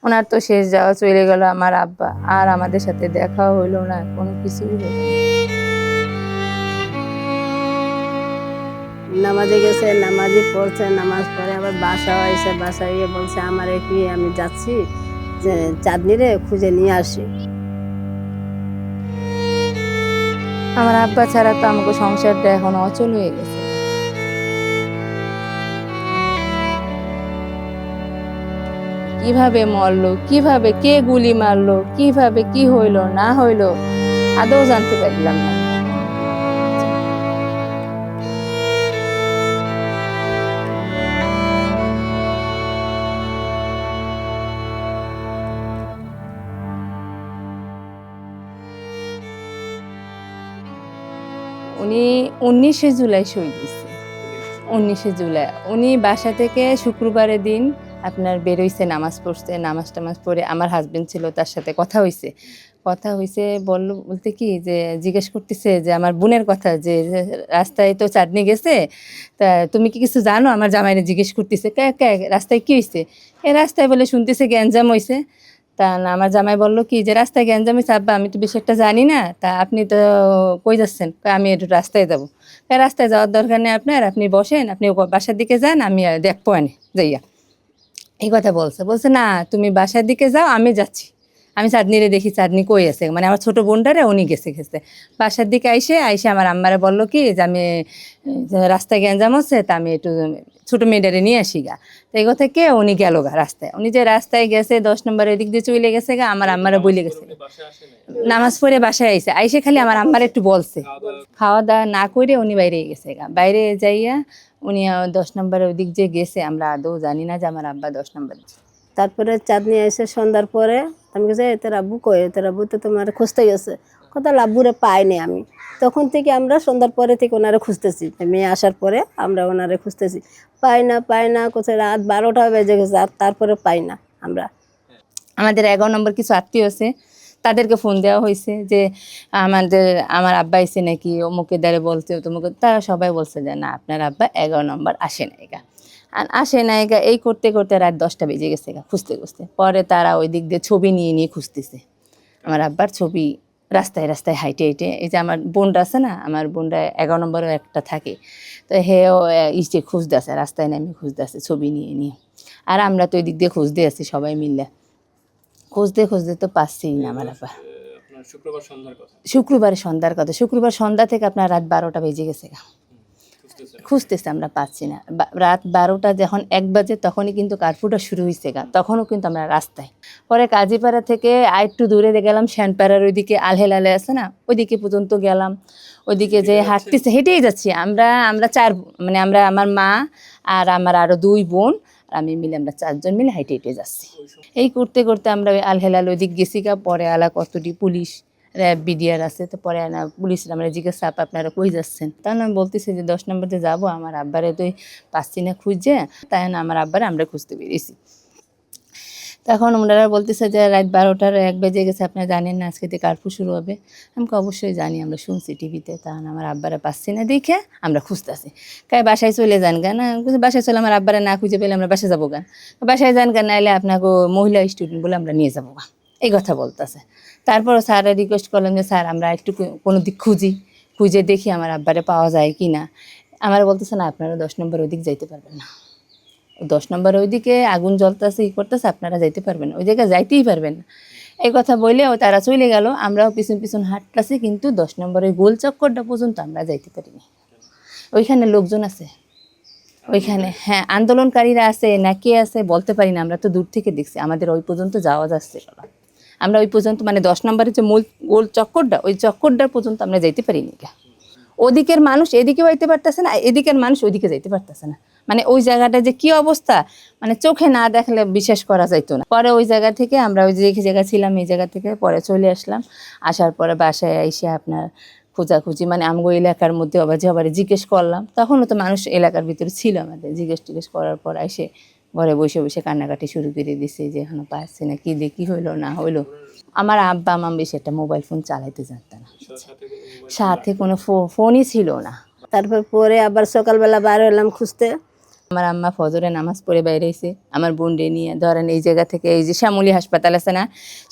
ওনার তো শেষ যাওয়া চলে গেল আমার আব্বা, আর আমাদের সাথে দেখাও হইলো না, কোনো কিছুই হইলো না। নামাজে গেছে, নামাজই পড়ছে, নামাজ পড়ে আবার বাসায় আইসে, বাসায় গিয়ে বলছে আমার কি আমি যাচ্ছি যে চাঁদনিরে খুঁজে নিয়ে আসি। আমার আব্বা ছাড়া তো আমাকে সংসারটা এখন অচল হয়ে গেছে। কিভাবে মরলো, কিভাবে কে গুলি মারলো, কিভাবে কি হইলো না হইলো আদৌ জানতে পারলাম না। উনি 19শে জুলাই শহীদ হয়েছে। 19শে জুলাই উনি বাসা থেকে শুক্রবারের দিন আপনার বেরোইছে, নামাজ পড়ছে, নামাজ টামাজ পড়ে আমার হাজবেন্ড ছিল, তার সাথে কথা হয়েছে বলতে কি যে জিজ্ঞেস করতেছে যে আমার বোনের কথা, যে রাস্তায় তো চাঁদনি গেছে, তা তুমি কি কিছু জানো, আমার জামাইরে জিজ্ঞেস করতেছে কে রাস্তায় কি হয়েছে, এ রাস্তায় বলে শুনতেছে গ্যাঞ্জাম হয়েছে। তা না আমার জামাই বললো কি যে রাস্তায় গ্যাঞ্জাম হয়েছে, আব্বা আমি তো বেশি একটা জানি না, তা আপনি তো কই যাচ্ছেন, আমি একটু রাস্তায় যাবো। রাস্তায় যাওয়ার দরকার নেই আপনার, আপনি বসেন, আপনি বাসার দিকে যান, আমি দেখবো আনে যাইয়া। এই কথা বলছে না তুমি বাসার দিকে যাও, আমি যাচ্ছি, আমি চাঁদনিরে দেখি চাঁদনি কই আছে, মানে আমার ছোট বোনটারে উনি গেছে বাসার দিকে আইসে আমার আম্মারে বললো কি যে আমি রাস্তায় গ্যাঞ্জাম হচ্ছে, তা আমি একটু ছোট মেয়েটারে নিয়ে আসি গা। তো এই কথা কে উনি গেল গা রাস্তায়, উনি যে রাস্তায় গেছে 10 নম্বরের দিক দিয়ে চলে গেছে গা, আমার আম্মারা বলে গেছে নামাজ পড়ে বাসায় আইসে খালি আমার আম্মার একটু বলছে, খাওয়া দাওয়া না করে উনি বাইরে গেছে গা। বাইরে যাইয়া উনি 10 নম্বরের ওই দিক যে গেছে, আমরা আদৌ জানি না যে আমার আব্বা 10 নম্বর। তারপরে চাঁদনি এসে সন্ধ্যার পরে আমি কাছে তোর আব্বু কই, তোর আব্বু তো তোমার খুঁজতে গেছে, কথা আব্বুরে পাইনি আমি। তখন থেকে আমরা সন্ধ্যার পরে থেকে ওনারে খুঁজতেছি, মেয়ে আসার পরে আমরা ওনারে খুঁজতেছি, পাই না কোথায়, রাত 12টা বেজে গেছে, আর তারপরে পাই না আমরা। আমাদের 11 নম্বর কিছু আত্মীয় আছে, তাদেরকে ফোন দেওয়া হয়েছে যে আমার আব্বা এসে নাকি অমুকের দ্বারে বলছে তমুকে, তারা সবাই বলছে যে না আপনার আব্বা 11 নম্বর আসে নাইগা, আর আসে নাইগা। এই করতে করতে রাত 10টা বেজে গেছে গা খুঁজতে পরে তারা ওই দিক দিয়ে ছবি নিয়ে খুঁজতেছে আমার আব্বার ছবি, রাস্তায় রাস্তায় হাইটে এই যে আমার বোনটা আছে না, আমার বোনটা 11 নম্বরও একটা থাকে, তো হেও ইসে খুঁজতে আছে, রাস্তায় নামে খুঁজতে আছে ছবি নিয়ে। আর আমরা তো ওই দিক দিয়ে খুঁজতে আছি সবাই মিলে, খুঁজতে তো পাচ্ছেই না আমার আব্বা। শুক্রবারের সন্ধ্যার সন্ধ্যা থেকে আপনার রাত 12টা বেজে গেছে গা খুঁজতেছে, আমরা পাচ্ছি না। রাত 12টা যখন 1 বাজে তখনই কিন্তু কারফিউটা শুরু হয়েছে গা, তখনও কিন্তু আমরা রাস্তায়। পরে কাজীপাড়া থেকে আরেকটু দূরে গেলাম, শ্যানপাড়ার ওইদিকে আলহেলালে আছে না, ওইদিকে পর্যন্ত গেলাম। ওইদিকে যে হাঁটতেছে, হেঁটেই যাচ্ছি আমরা 4, মানে আমার মা আর আমার আরও 2 বোন আর আমি মিলে, আমরা 4 জন মিলে হেঁটে যাচ্ছি। এই করতে করতে আমরা ওই আলহেলাল ওইদিক গেছি গা। পরে আলা কতটি পুলিশ র্যাব বিডিআর আছে, তো পরে না পুলিশরা আমরা জিজ্ঞাসা আপনারা কই যাচ্ছেন, তখন আমি বলতেছি যে 10 নম্বরে যাবো, আমার আব্বারে তো পাচ্ছি না খুঁজে, তাই না আমার আব্বারে আমরা খুঁজতে বেরিয়েছি। তখন ওনারা বলতেছে যে রাত 12টার 1 বেজে গেছে, আপনারা জানেন না আজকে থেকে কারফিউ শুরু হবে। আমাকে অবশ্যই জানি, আমরা শুনছি টিভিতে, তখন আমার আব্বারে পাচ্ছি না দেখে আমরা খুঁজতেছি। কাই বাসায় চলে যান গা, না বাসায় চলে আমার আব্বারে না খুঁজে পেলে আমরা বাসায় যাবো গা, বাসায় যান গা, নাইলে আপনাকে মহিলা স্টুডেন্ট বলে আমরা নিয়ে যাবো গা, এই কথা বলতেছে। তারপরও স্যাররা রিকোয়েস্ট করলাম যে স্যার আমরা একটু কোনো দিক খুঁজে দেখি আমার আব্বারে পাওয়া যায় কি না। আমার বলতেছে না আপনারা 10 নম্বর ওই দিক যাইতে পারবেন না, 10 নম্বর ওইদিকে আগুন জ্বলতেছে, করতেছে, আপনারা যাইতে পারবেন না, ওই জায়গায় যাইতেই পারবেন না। এই কথা বললেও তারা চলে গেল, আমরাও পিছন হাঁটতেছি, কিন্তু 10 নম্বরের গোল চক্করটা পর্যন্ত আমরা যাইতে পারিনি। ওইখানে লোকজন আছে, ওইখানে হ্যাঁ আন্দোলনকারীরা আছে না কে আছে বলতে পারি না, আমরা তো দূর থেকে দেখছি, আমাদের ওই পর্যন্ত যাওয়া যাচ্ছে না, আমরা ওই পর্যন্ত মানে 10 নম্বরের যে মূল গোল চক্করটা, ওই চক্করটা পর্যন্ত আমরা যাইতে পারিনি। ওদিকের মানুষ এদিকেও যাইতে পারতেছে না, এদিকের মানুষ ওইদিকে যাইতে পারতেছে না, মানে ওই জায়গাটা যে কি অবস্থা, মানে চোখে না দেখলে বিশ্বাস করা যাইতো না। পরে ওই জায়গা থেকে আমরা ওই যে জায়গা ছিলাম, এই জায়গা থেকে পরে চলে আসলাম। আসার পরে বাসায় এসে আপনার খোঁজাখুঁজি, মানে আমগো এলাকার মধ্যে আবার জিজ্ঞেস করলাম, তখনও তো মানুষ এলাকার ভিতরে ছিল, আমাদের জিজ্ঞেস করার পর এসে ঘরে বসে কান্নাকাটি শুরু করে দিছে যে এখনো পাচ্ছি না, কি দেখি হইলো না হইলো। আমার আব্বা আমার বেশি একটা মোবাইল ফোন চালাইতে জানতো না, সাথে কোনো ফোনই ছিল না। তারপর পরে আবার সকালবেলা বার হলাম খুঁজতে, আমার আম্মা ফজরে নামাজ পড়ে বাইরে এসে আমার বোনরে নিয়ে ধরেন এই জায়গা থেকে এই যে শ্যামলী হাসপাতাল আছে না,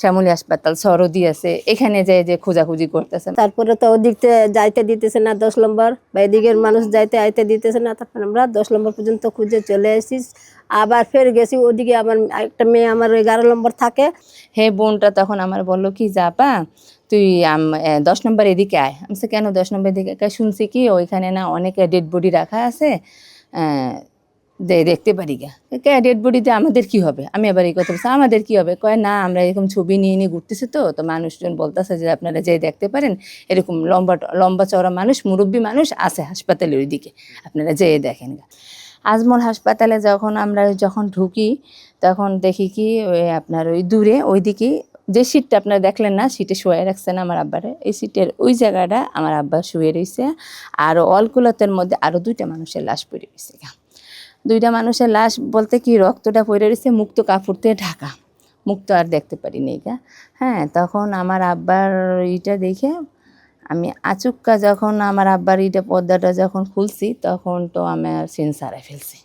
শ্যামলী হাসপাতাল সরদি আছে, এখানে যায় যে খোঁজাখুঁজি করতেছে। তারপরে তো ওদিকতে যাইতে দিতেছে না 10 নম্বর, বা এদিকের মানুষ যাইতে আইতে দিতেছে না। তারপর আমরা 10 নম্বর পর্যন্ত খুঁজে চলে এসেছি। আবার ফের গেছি ওদিকে, আমার একটা মেয়ে আমার 11 নম্বর থাকে। হে বোনটা তখন আমার বললো কি যাপা তুই 10 নম্বর এদিকে আয়। আমি বলছি, কেন 10 নম্বর এদিকে? শুনছি কি ওইখানে না অনেক ডেড বডি রাখা আছে, দেখতে পারি গা। ডেড বডিতে আমাদের কি হবে? আমি আবার এই কথা বলছি, আমাদের কি হবে? কয় না, আমরা এরকম ছবি নিয়ে নিয়ে ঘুরতেছি তো মানুষজন বলতেছে যে আপনারা যে দেখতে পারেন, এরকম লম্বা লম্বা চওড়া মানুষ, মুরব্বী মানুষ আছে হাসপাতালের ওইদিকে, আপনারা যেয়ে দেখেন গা। আজমল হাসপাতালে আমরা যখন ঢুকি তখন দেখি কি ওই আপনার ওই দূরে ওইদিকে যে সিটটা আপনারা দেখলেন না, সিটে শুয়ে রাখছেন আমার আব্বারে, এই সিটের ওই জায়গাটা আমার আব্বা শুয়ে রয়েছে। আর অলকুলতের মধ্যে আরও 2টা মানুষের লাশ পড়ে রয়েছে। 2টা মানুষের লাশ বলতে কি রক্তটা পড়ে রয়েছে, মুক্ত কাপড় দিয়ে ঢাকা, মুক্ত আর দেখতে পারিনি গা। হ্যাঁ, তখন আমার আব্বার ইটা দেখে আমি আচুক্কা যখন আমার আব্বার ইটা পর্দাটা যখন খুলছি তখন তো আমি সেন্স হারাই ফেলছি।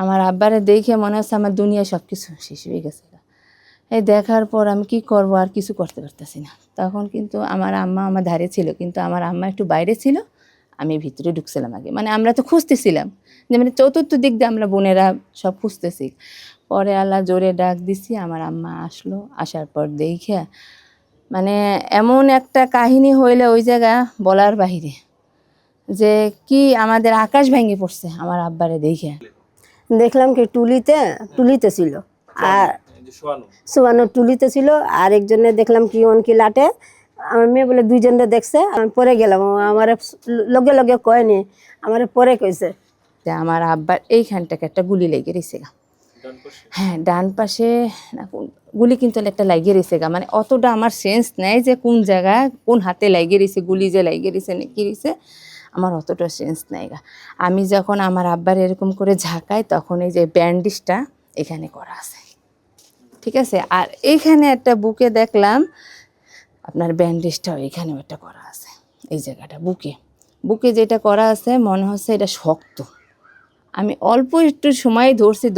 আমার আব্বারে দেখে মনে হচ্ছে আমার দুনিয়া সব কিছু শেষ হয়ে গেছে। এই দেখার পর আমি কি করব, আর কিছু করতে পারতেছি না। তখন কিন্তু আমার আম্মা আমার ধারে ছিল, কিন্তু আমার আম্মা একটু বাইরে ছিল, আমি ভিতরে ঢুকছিলাম আগে। মানে আমরা তো খুঁজতেছিলাম, যে মানে চতুর্থ দিক দিয়ে আমরা বোনেরা সব খুঁজতেছি। পরে আল্লাহ জোরে ডাক দিছি, আমার আম্মা আসলো। আসার পর দেখে মানে এমন একটা কাহিনী হইলে ওই জায়গা বলার বাহিরে, যে কি আমাদের আকাশ ভেঙে পড়ছে আমার আব্বারে দেখে। দেখলাম কি টুলিতে ছিল, আর শোয়ানো টুলিতে ছিল। আর একজনে দেখলাম কি অনকি লাটে। আমার মেয়ে বলে 2জনে দেখছে। আমি পরে গেলাম, আমার লগে লগে কয়নি, আমার পরে কইছে যে আমার আব্বার এইখানটাকে একটা গুলি লেগে রয়েছে গা। হ্যাঁ, ডান পাশে না গুলি কিন্তু একটা লাগিয়ে রয়েছে গা। মানে অতটা আমার সেন্স নেই যে কোন জায়গায় কোন হাতে লাগিয়ে রয়েছে, গুলি যে লাগিয়ে রয়েছে না কি রয়েছে, আমার অতটা সেন্স নেই গা। আমি যখন আমার আব্বার এরকম করে ঝাঁকাই তখন এই যে ব্যান্ডেজটা এখানে করা আছে, ঠিক আছে। আর এইখানে একটা বুকে দেখলাম আপনার ব্যান্ডেজটাও এখানেও একটা করা আছে, এই জায়গাটা বুকে যেটা করা আছে মনে হচ্ছে এটা শক্ত। আমি অল্প একটু সময় ধরছি,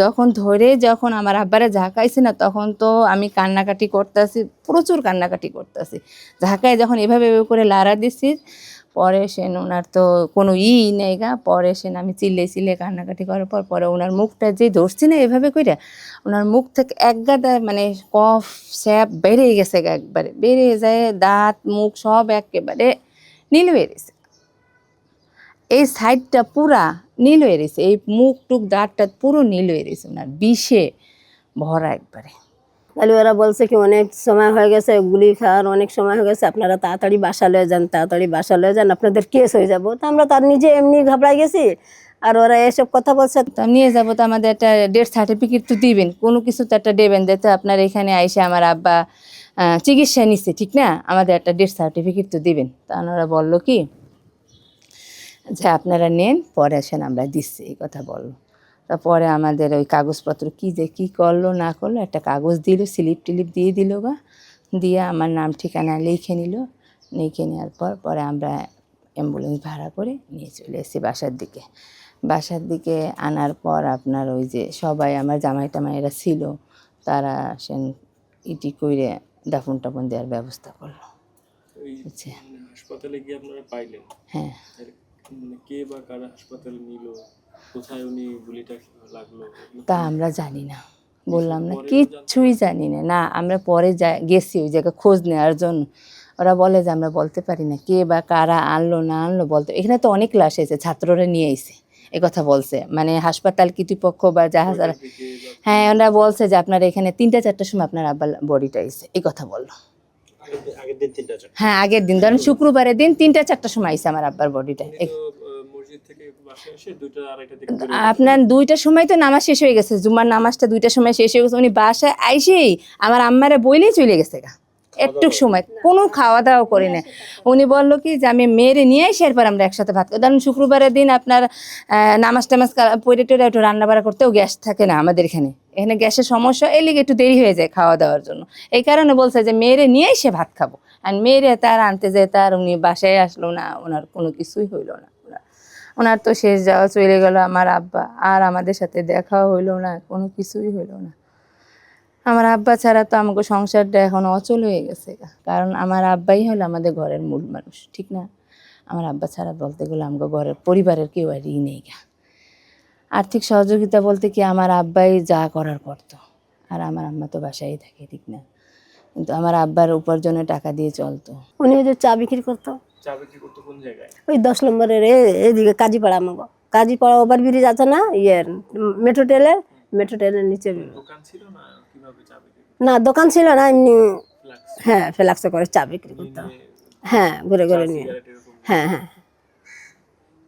যখন আমার আব্বারে ঝাঁকাইছি না তখন তো আমি কান্নাকাটি করতেছি, প্রচুর কান্নাকাটি করতেছি। ঝাঁকায় যখন এভাবে করে লাড়া দিছি, পরে ওনার তো কোনো নেই গা। পরে আমি চিল্লে কান্নাকাটি করার পরে ওনার মুখটা যে ধরছি না এভাবে করে, ওনার মুখ থেকে এক গাদা মানে কফ স্যাপ বেড়ে গেছে গা, একবারে বেড়ে যায়, দাঁত মুখ সব একেবারে নীল হয়ে গেছে। এই সাইডটা পুরা নীল হয়ে রয়েছে, এই মুখ টুক দাঁতটা পুরো নীল হয়ে রয়েছে, ওনার বিষে ভরা একবারে। তাহলে ওরা বলছে কি অনেক সময় হয়ে গেছে, গুলি খাওয়ার অনেক সময় হয়ে গেছে, আপনারা তাড়াতাড়ি বাসা লয়ে যান, আপনাদের কেস হয়ে যাবো। তো আমরা তার নিজে এমনি ঘাবড়াই গেছি, আর ওরা এসব কথা বলছে। তো নিয়ে যাবো, তো আমাদের একটা ডেথ সার্টিফিকেট তো দিবেন, কোনো কিছু তো একটা দেবেন, যাতে আপনার এখানে আইসে আমার আব্বা চিকিৎসা নিচ্ছে, ঠিক না, আমাদের একটা ডেথ সার্টিফিকেট তো দিবেন। তা ওনারা বললো কি যে আপনারা নেন, পরে আমরা দিচ্ছি, এই কথা বললো। তারপরে আমাদের ওই কাগজপত্র কি করলো না করলো, একটা কাগজ দিল, স্লিপ টিলিপ দিয়ে দিল গা, দিয়ে আমার নাম ঠিকানা লিখে নেওয়ার পরে আমরা অ্যাম্বুলেন্স ভাড়া করে নিয়ে চলে এসেছি বাসার দিকে আনার পর আপনার ওই যে সবাই আমার জামাই টামাইরা ছিল, তারা ইটি কইরে দাফন টাফন দেওয়ার ব্যবস্থা করলো। হাসপাতালে গিয়ে আপনারা পাইলেন? হ্যাঁ। মানে কে বা কারা হাসপাতালে নিল, কোথায় উনি গুলিটা লাগলো, তা আমরা জানি না, বললাম না, কিচ্ছুই জানি না। আমরা পরে গেছি ওই জায়গায় খোঁজ নেওয়ার জন্য। ওরা বলে যে আমরা বলতে পারি না কে বা কারা আনলো না আনলো বলতে। এখানে তো অনেক লাশ এসেছে, ছাত্ররা নিয়ে এসে এ কথা বলছে, মানে হাসপাতাল কর্তৃপক্ষ বা জাহাজ। হ্যাঁ, ওরা বলছে যে আপনার এখানে 3টা-4টার সময় আপনার আব্বার বডিটা এসে, এই কথা বললো। হ্যাঁ, আগের দিন ধরেন শুক্রবারের দিন 3টা-4টার সময় এসে আমার আব্বার বডিটা। আপনার 2টার সময় তো নামাজ শেষ হয়ে গেছে, জুম্মার নামাজটা 2টার সময় শেষ হয়ে গেছে। উনি বাসায় আইসেই আমার আম্মারে বইলেই চলে গেছে গা, একটুক সময় কোনো খাওয়া দাওয়া করি না। উনি বললো কি যে আমি মেয়েরে নিয়ে এসে এরপর আমরা একসাথে ভাত খাই। ধরেন শুক্রবারের দিন আপনার নামাজ টামাজ পড়ে টেরে একটু রান্না বাড়া করতেও গ্যাস থাকে না আমাদের এখানে গ্যাসের সমস্যা, এর লিগে একটু দেরি হয়ে যায় খাওয়া দাওয়ার জন্য। এই কারণে বলছে যে মেয়েরে নিয়ে এসে ভাত খাবো। আর মেয়েরে তার আনতে যায়, তার উনি বাসায় আসলো না, ওনার কোনো কিছুই হইলো না। ওনার তো শেষ যাওয়া চলে গেল আমার আব্বা, আর আমাদের সাথে দেখাও হইলো না, কোনো কিছুই হইলো না। আমার আব্বা ছাড়া তো আমাকে সংসারটা এখন অচল হয়ে গেছে গা। কারণ আমার আব্বাই হলো আমাদের ঘরের মূল মানুষ, ঠিক না? আমার আব্বা ছাড়া বলতে গেলে আমাকে ঘরের পরিবারের কেউ আর নেই গা। আর্থিক সহযোগিতা বলতে কি আমার আব্বাই যা করার করতো, আর আমার আম্মা তো বাসায় থাকে, ঠিক না? কিন্তু আমার আব্বার উপার্জনে টাকা দিয়ে চলতো। উনি ওই যে চা বিক্রি করতো চা বিক্রি করতো কোন জায়গায়? ওই 10 নম্বরের এদিকে কাজীপাড়া আমাকে, কাজীপাড়া ওভার ব্রিজ আছে না, মেট্রো ট্রেনের নিচে। দোকান ছিল না, কিভাবে চা বিক্রি না দোকান ছিল না, এমনি লাগছে? হ্যাঁ ফ্লাক্সে করে চা বিক্রি করতাম। হ্যাঁ ঘুরে ঘুরে নিয়ে, সিগারেট এরকম? হ্যাঁ হ্যাঁ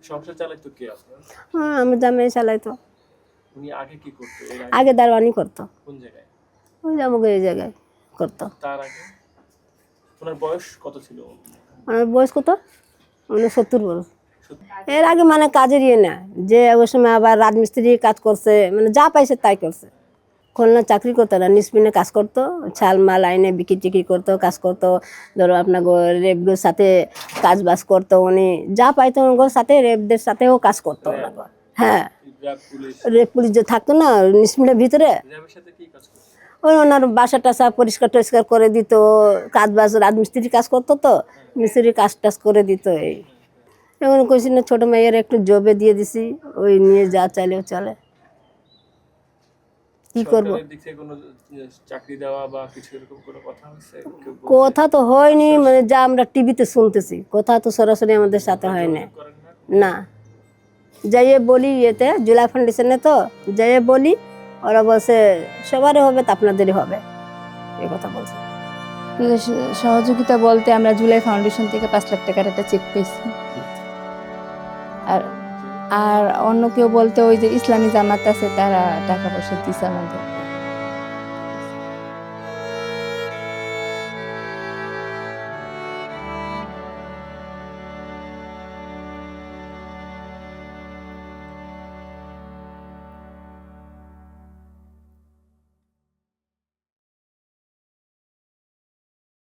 সংসার চালাইতো কে আপনার? হ্যাঁ, আমার জামাই চালাইতো। উনি আগে কি করতো? এর আগে আগে দারোয়ানি করতো, কোন জায়গায়? ওই যে আমাকে এই জায়গায় করতো। তার আগে ওনার বয়স কত ছিল? আমার বয়স কত, মানে 70 বছর। সত্যি? এর আগে মানে কাজের ইয়ে না, যে ওই সময় আবার রাজমিস্ত্রি কাজ করছে, মানে যা পাইছে তাই করছে। খুলনা চাকরি করতো না, নিসপিনে কাজ করতো, ছাল মাল আইনে বিক্রি টিক্রি করতো, কাজ করতো। ধরো আপনার রেপগুলোর সাথে কাজ বাজ করতো, উনি যা পাইতো ওর সাথে রেপদের সাথেও কাজ করতো ওনাকে। হ্যাঁ র্যাব পুলিশ? রেপ পুলিশ যে থাকতো না নিসপিনের ভিতরে, র্যাবের সাথে কি কাজ করতো? ওই ওনার বাসা টাসা পরিষ্কার টরিষ্কার করে দিত, কাজ বাজ রাজমিস্ত্রি কাজ করতো তো, মিস্ত্রি কাজ টাজ করে দিত। এই এখন কইছি না ছোটো মেয়ের একটু জবে দিয়ে দিছি, ওই নিয়ে যা চাইলেও চলে। কি করব, সরকারের দিক থেকে কোনো চাকরি দেওয়া বা কিছু এরকম কোনো কথা হয়েছে? কেউ বলছে? কথা তো হয়নি, মানে যা আমরা টিভিতে শুনতেছি, কথা তো সরাসরি আমাদের সাথে হয় না। করেন না? না যাইয়ে বলি ইয়েতে জুলাই ফাউন্ডেশনে, তো যাইয়ে বলি, ওরা বলছে সবারই হবে তা আপনাদেরই হবে, এই কথা বলছে। সহযোগিতা বলতে আমরা জুলাই ফাউন্ডেশন থেকে 5 লাখ টাকার একটা চেক পেয়েছি। আর আর অন্য কেউ বলতে ওই যে ইসলামী জামাত আছে, তারা টাকা পয়সা দিছে আমাদের।